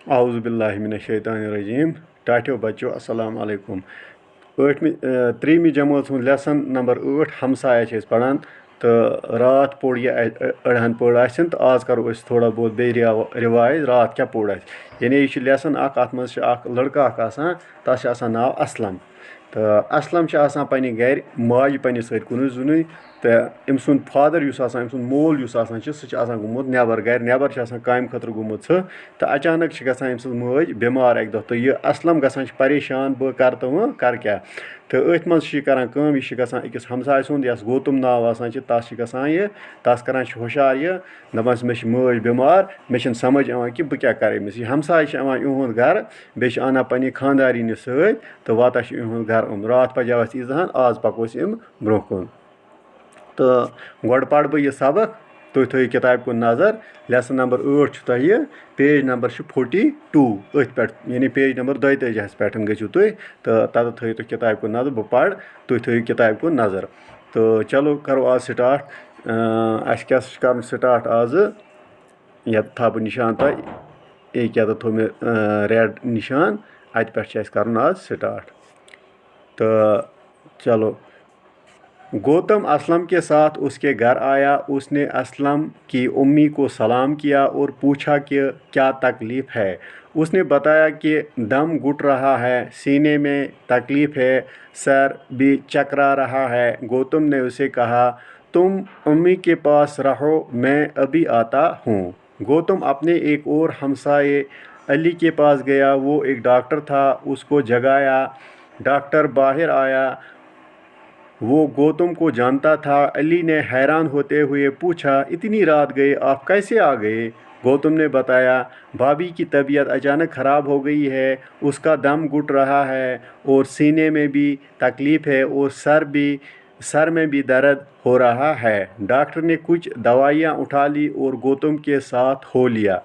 आउज़ु बिल्लाहि मिनश्शैतानिर्रजीम। टाठियो बच्चो अस्सलाम वालेकुम। 3वीं जमात हूँ लेसन नंबर 8 हमसाया छे पढ़ान तो रात पोड़ ये अड़हन पोड़ आसन तो आज करो अस थोड़ा बहुत बे रिवाइज रात क्या पोड़ यानी यह लेसन अत मज लड़का तस नाव असलम तो असलम पन्ने गर माज पन्ने सत कुन जुन तो अम सुंद फादर अम सुंद मोल सह गुमुत नबर गर नबर काम खतर गुमुत तो अचानक गम सज माज बीमार अक दह तो यह असलम गसान परेशान बह कर तो वह कर क्या तो अथ मज करान यह अकिस हमसाय सुंद यस गोतम नाव तस यह तस करान हुशार यह दपान मे माज बीमार मे समझ कि बह क्या कर अमिस यह हमसाय इहुंद गर बे अना पन्ने खानदारिन सत तो वाता इहुंद गर रात पजाव ईजान आज पको ब्रोह कुन तो गोड़ पढ़ बह यह सबक तुम थो किताब कुन नज़र लेसन नंबर 8 तह पेज नंबर 42 अथ पे यानी पेज नंबर 32 पे गो तुम तो तथ थो तुम किताब कुन नज़र बह पढ़ तुम थो किताब कुन नज़र तो चलो करो आज स्टार्ट क्या कर स्टार्ट आज ये था बह निशान तह एक थो मे रेड निशान अत पे कर आज स्टार्ट तो चलो। गौतम असलम के साथ उसके घर आया। उसने असलम की उम्मी को सलाम किया और पूछा कि क्या तकलीफ़ है। उसने बताया कि दम घुट रहा है, सीने में तकलीफ़ है, सर भी चकरा रहा है। गौतम ने उसे कहा, तुम उम्मी के पास रहो, मैं अभी आता हूँ। गौतम अपने एक और हमसाए अली के पास गया। वो एक डॉक्टर था। उसको जगाया। डॉक्टर बाहर आया। वो गौतम को जानता था। अली ने हैरान होते हुए पूछा, इतनी रात गए, आप कैसे आ गए? गौतम ने बताया, भाभी की तबीयत अचानक ख़राब हो गई है। उसका दम घुट रहा है और सीने में भी तकलीफ़ है और सर में भी दर्द हो रहा है। डॉक्टर ने कुछ दवाइयाँ उठा ली और गौतम के साथ हो लिया।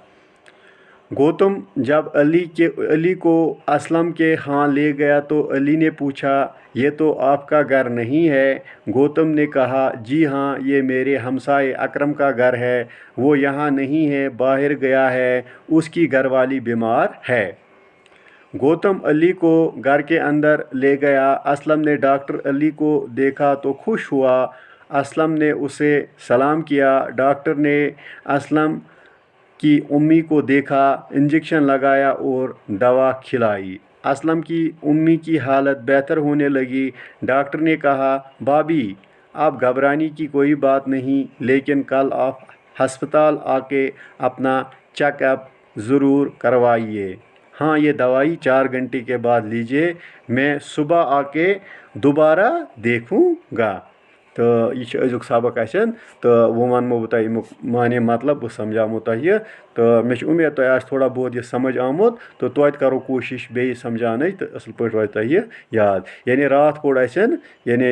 गौतम जब अली को असलम के यहाँ ले गया तो अली ने पूछा, ये तो आपका घर नहीं है? गौतम ने कहा, जी हाँ, ये मेरे हमसाए अकरम का घर है। वो यहाँ नहीं है, बाहर गया है, उसकी घरवाली बीमार है। गौतम अली को घर के अंदर ले गया। असलम ने डॉक्टर अली को देखा तो खुश हुआ। असलम ने उसे सलाम किया। डॉक्टर ने असलम की उम्मी को देखा, इंजेक्शन लगाया और दवा खिलाई। असलम की उम्मी की हालत बेहतर होने लगी। डॉक्टर ने कहा, भाभी, आप घबराने की कोई बात नहीं, लेकिन कल आप अस्पताल आके अपना चेकअप ज़रूर करवाइए। हाँ, ये दवाई 4 घंटे के बाद लीजिए। मैं सुबह आके दोबारा देखूँगा। तो यह अजुक सबक आसन तो वो वनमो बह तक माने मतलब बह समझामो तह तो मे उम्मीद तह थोड़ा बहुत यह समझ आमुत तो तोत करो कोशिश बे समझान तो असल पे रोज तह याद यानी रात पोड़ यानी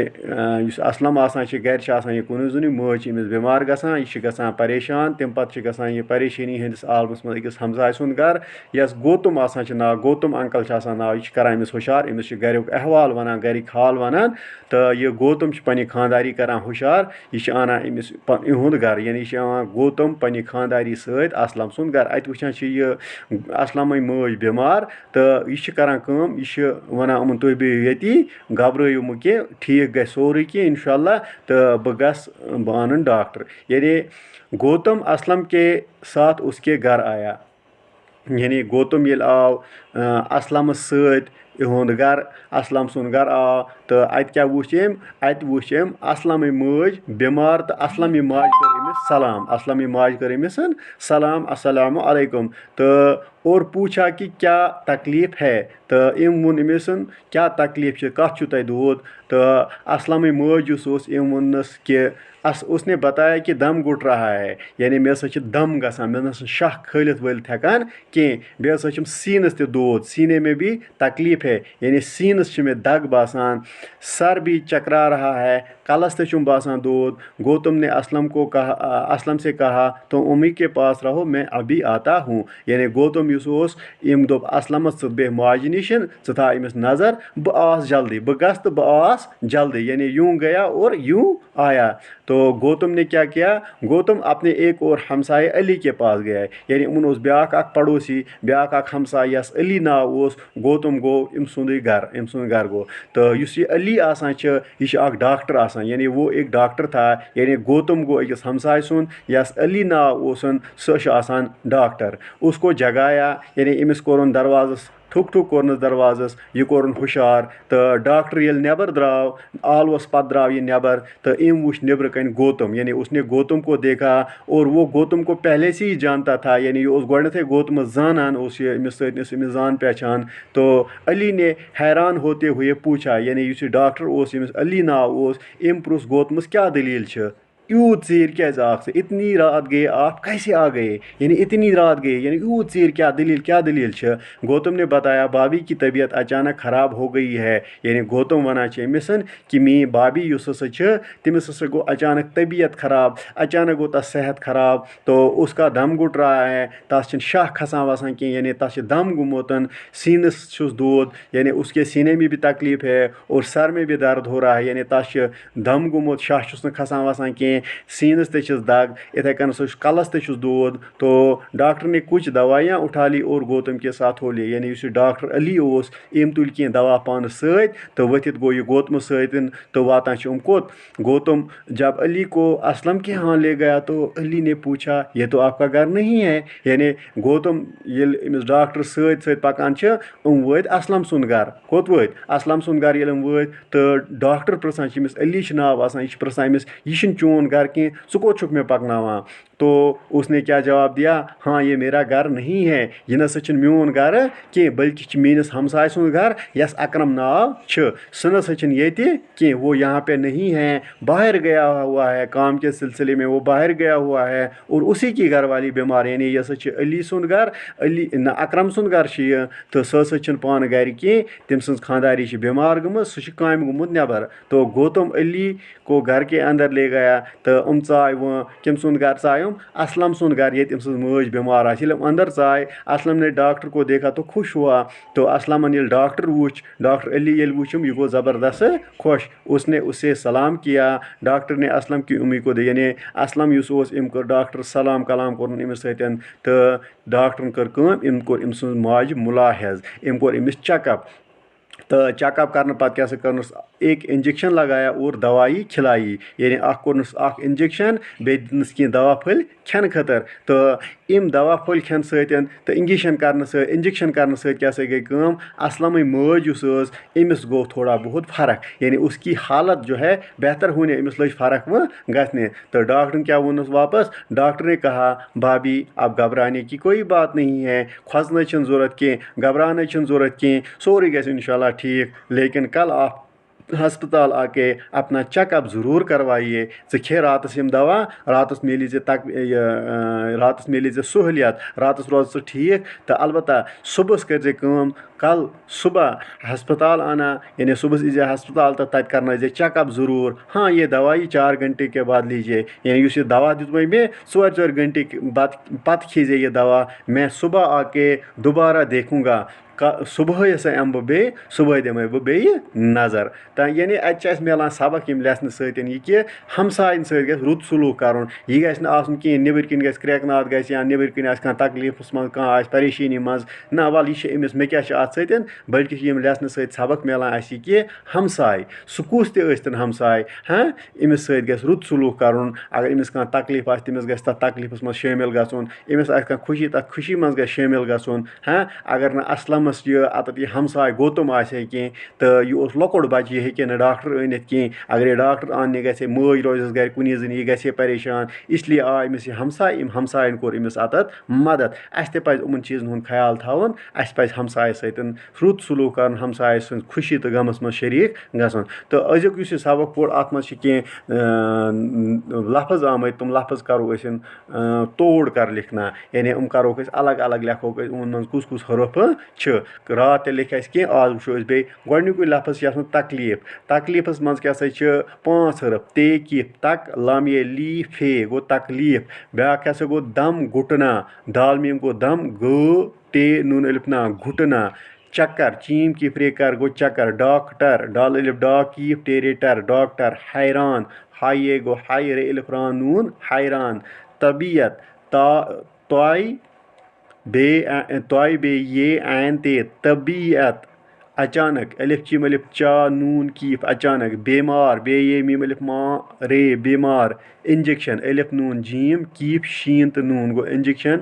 असलम गर यह कुन जुन मज अमिस बीमार गसान परेशान तम पे यह परेशानी हंदिस आलमस मज अकिस हमसाय सुंद घर यस गौतम नाव गौतम अंकल नाव यह करान अमिस हुशार अमिस गरुक अहवाल वनान गरिक हाल वनान तो यह गौतम पन्ने खानदारी करान हुशार यह आना अमिस इहुंद घर यानी यह गौतम पन्ने खानदारी सत असलम सुंद घर अत वुचान यह असलम मज बीमार तो यह करान यह वनान यमन तुम बिहियो यती घबराइयो मह कह ठीक गि सोरे कह इंशाल्लाह तो बह अन डॉक्टर यानी गौतम असलम के साथ उसके घर आया यानी गौतम ये आव असलम सत इहुंद घर असलम सुंद घर आव तो अत क्या वुच असलम मज बीमार तो असलम माज कर अमिस सलाम अस्सलाम वालेकुम तो और पूछा कि क्या तकलीफ़ है तो अम वोन अमिस क्या तकलीफ़ कत तुह दोद तो असलम मज अम वोनस कि उसने बताया कि दम घुट रहा है यानी मे हसा दम गसान मे शह खलित वलित हेकान कह बे हसा सीनस ते दोद सीने में भी तकलीफ़ है यानी सीनस में दग बासान सर भी चकरा रहा है कलस ते चुम बासान दूध। गौतम ने असलम से कहा तो उम्मी के पास रहो, मैं अभी आता हूँ। यानी गौतम युस इम दोप असलमस च बे माज निशन च था इमिस नजर, बह आस जल्दी, बह गस तो बह आस जल्दी। यानी यूं गया और यूं आया। तो गौतम ने क्या किया, गौतम अपने एक और हमसाए अली के पास गया। यानी उन उस ब्याक अख पड़ोसी, ब्याक अख हमसाय यस अली नाव उस, गौतम गो इम सुंदे घर गो। तो युस ये अली आसान छ, यह अख डॉक्टर आसान, यानी वो एक डॉक्टर था। यानी गौतम गो अकिस हमसाय सुन यस अली नाव ओसन, सह आसान डॉक्टर। उसको जगाया, यानी इमिस कोरन दरवाजस ठुक ठुक कोरनस दरवाजस, यह कोरन हुशार। तो डॉक्टर ये नेबर द्राव, आलवस पत द्राव ये नेबर, तो इम वुच नेबर कन गौतम। यानी उसने गौतम को देखा और वो गौतम को पहले से ही जानता था। यानी ये गोडनेथे गौतम जानान इमिस जान पहचान। तो अली ने हैरान होते हुए पूछा, यानी युस डॉक्टर इमिस अली नाव इम प्रुस गौतमस क्या दलील छ, यूत चीर क्या आख से, इतनी रात गए आप कैसे आ गए, यानी इतनी रात गए, यानी यूत चीर क्या दलील छ। गौतम ने बताया भाभी की तबीयत अचानक ख़राब हो गई है। यानी गौतम वना अमिसन कि मी भाभी युस तमिस गो अचानक तबीयत ख़राब, अचानक गो तस सेहत ख़राब। तो उसका दम घुट रहा है, तस शाह खसान वसान कह, यानी तस दम गुमोतन, सीनस छुस दूध, यानी उसके सीने में भी तकलीफ है और सर में भी दर्द हो रहा है। यानी तस दम गुमोत, शाह छुस न खसान वसान कह, सीनस ते दग, इथे कन कलस ते दूध। तो डॉक्टर ने कुछ दवाइयाँ उठा ली और गौतम के साथ हो ली। यानी डॉक्टर अली इम तुल कह दवा पान सत, तो वथित गो ये गौतम सतन। तो वातान कोत गौतम जब अली को असलम के यहाँ ले गया, तो अली ने पूछा ये तो आपका घर नहीं है। यानी गौतम ये डॉक्टर सत पकान वत असलम सुन घर, कोत वत असलम सुन घर, ये वत तो डॉक्टर प्रसान अली नाव आसान, यह प्रसान यह चोन घर कह, सह कोत छुक मे पकनावान। तो उसने क्या जवाब दिया, हाँ ये मेरा घर नहीं है, यह नसा म्योन घर कह, बल्कि मीनस हमसाय सुन घर यस अकरम नाव छ, सह नसा कह, वो यहाँ पे नहीं है, बाहर गया हुआ है, काम के सिलसिले में वो बाहर गया हुआ है। और उसी की घर वाली बीमार, यानी यह अली सुन घर, अली न अकरम सुन घर यह, तो सह पान घर कह, तम सज खानदारी बीमार गम, सह काम गुमुत नेबर। तो गौतम अली को घर के अंदर ले गया, तो चाय वो कम सुन घर चाय असलम सुन घर, ये मज बीमार अंदर चाय। असलम ने डॉक्टर को देखा तो खुश हुआ। तो असलमन ये डॉक्टर वुच, डॉक्टर अली ये वुचम, यह गो ज़बरदस्त खुश। उसने उससे सलाम किया। डॉक्टर ने असलम की उम्मीद को दे, यानी असलम युस इम कर डॉक्टर सलाम कलाम कोर अमिस सतन। तो डॉक्टर कर कम, इम कोर इम सुन माज मुलाहज, इम कोर अमिस चेकअप। तो चेकअप करने पत क्या करनस एक इंजेक्शन लगाया और दवाई खिलाई। यानी अख कोरनस अख इंजेक्शन, बे दिनस की दवा फल खेन खतर। तो इम दवा फल खेन सतन तो इंजेक्शन करने सत क्या गई कम, असलम मज युस इमिस गो थोड़ा बहुत फ़र्क, यानी उसकी हालत जो है बेहतर होने, इमिस लज फ़र्क व गसने। तो डॉक्टर क्या वोनस वापस, डॉक्टर ने कहा भाभी अब घबराने की कोई बात नहीं है, खसने ज़रूरत कह, घबराने ज़रूरत कह, सोरी गस इंशाल्लाह ठीक। लेकिन कल आप हस्पताल आके अपना चेकअप ज़रूर करवाइए। खे रातस यम दवा, रातस मिली रातस मिली सहूलियत, रातस रोज ठीक। तो अलबत्ता सुबह कर कम, कल सुबह हस्पताल आना, यानी सुबह इजे हस्पताल तो तत करना चेकअप ज़रूर। हाँ ये दवाई 4 घंटे के बाद लीजिए, यानी ये दवा दित में 4 घंटे बाद पत खीजिए ये दवा। मैं सुबह आके दोबारा देखूँगा, सुबह ये अम बे, सुबह दिमे बह बे नज़र। तो यानी अत मिलान सबक यम लेसन सतन यह कि हमसायन सत रुत सलूक कर, यह गि कह नबर कन ग क्रैकनाथ ग, या नबर कन आ तकलीफस मज कह परेशानी मज, ना वल यह अमिस मे क्या अत सतन, बल्कि यम लेसन सत सबक मिलान कि हमसाय सह कुस तन हमसाय, हाँ अमिस सत ग रुत सलूक कर। अगर अमिस कह तकलीफ तमिस ग तथ तकलीफस मज शामिल गन, अमिस आ खुशी तथ खुशी मज ग शामिल गन। हाँ अगर न असलम अत हमसाय गौतम आ कह, तो यह लकोड़ बच्चे, यह हे डॉक्टर अनित कह, अगर यह डॉक्टर आने गे मज रोजस गर कुन जन यह गे परेशान, इसलिए आ अमिस हमसायन कोर अमिस अत मदद। अस तज उमन चीज़न हुंद ख्याल थवन, अस पज हमसाय सत سۭتۍ رُت سلوٗک کَرُن ہمسایہِ سٕنٛز خوشی تہٕ غمَس منٛز شریٖک گژھُن تہٕ أزیُک یُس یہِ سبق پوٚر اَتھ منٛز چھِ کینٛہہ لفظ آمٕتۍ تِم لفظ کَرو أسۍ توڑ کر لیکھنا یعنی یِم کَروکھ أسۍ الگ الگ لیکھوکھ أسۍ یِمَن منٛز کُس کُس حرفہٕ چھِ راتھ تہِ لیکھِ اَسہِ کینٛہہ آز وٕچھو أسۍ بیٚیہِ گۄڈنیُکُے لفظ چھِ یَتھ منٛز تکلیٖف تکلیٖفَس منٛز کیٛاہ سا چھِ 5 حرف تے کیٖف تک لام یہ لی فے گوٚو تکلیٖف بیٛاکھ ہسا گوٚو دم گُٹنا دال میٖم گوٚو دم گٲ ٹے نوٗن الف نا گُٹنا چکر چیٖم کیٖف رے کر گوٚو چکر ڈاکٹر ڈال الف ڈا کیٖف ٹے رے ٹر ڈاکٹر حیران ہاے یہ گوٚو ہاے رے الف ران نوٗن حیران طبیعت تۄیہِ بیٚیہِ یہ عین تے طبیعت اچانک الف چیٖم الف چا نوٗن کیٖف اچانک بیمار بے یہ میٖم الف ما رے بیمار انجیکشن الف نوٗن جیٖم کیٖف شیٖن تہٕ نوٗن گوٚو انجیکشن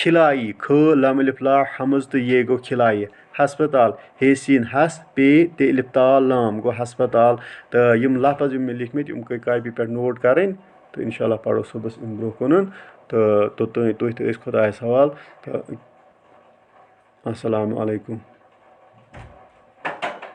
کھلایی کھٲ لام الف لا حمز تہٕ یہ گوٚو کھلایہِ ہسپتال ہے سیٖن ہس پے تے الف تال لام گوٚو ہسپتال تہٕ یِم لفظ یِم مےٚ لیکھمٕتۍ یِم گٔے کاپی پٮ۪ٹھ نوٹ کَرٕنۍ تہٕ اِنشاء اللہ پَرو صُبحس اَمہِ برونٛہہ کُن تہٕ تُہۍ تہِ ٲسۍ خۄدایَس حوالہٕ تہٕ اَسَلامُ علیکُم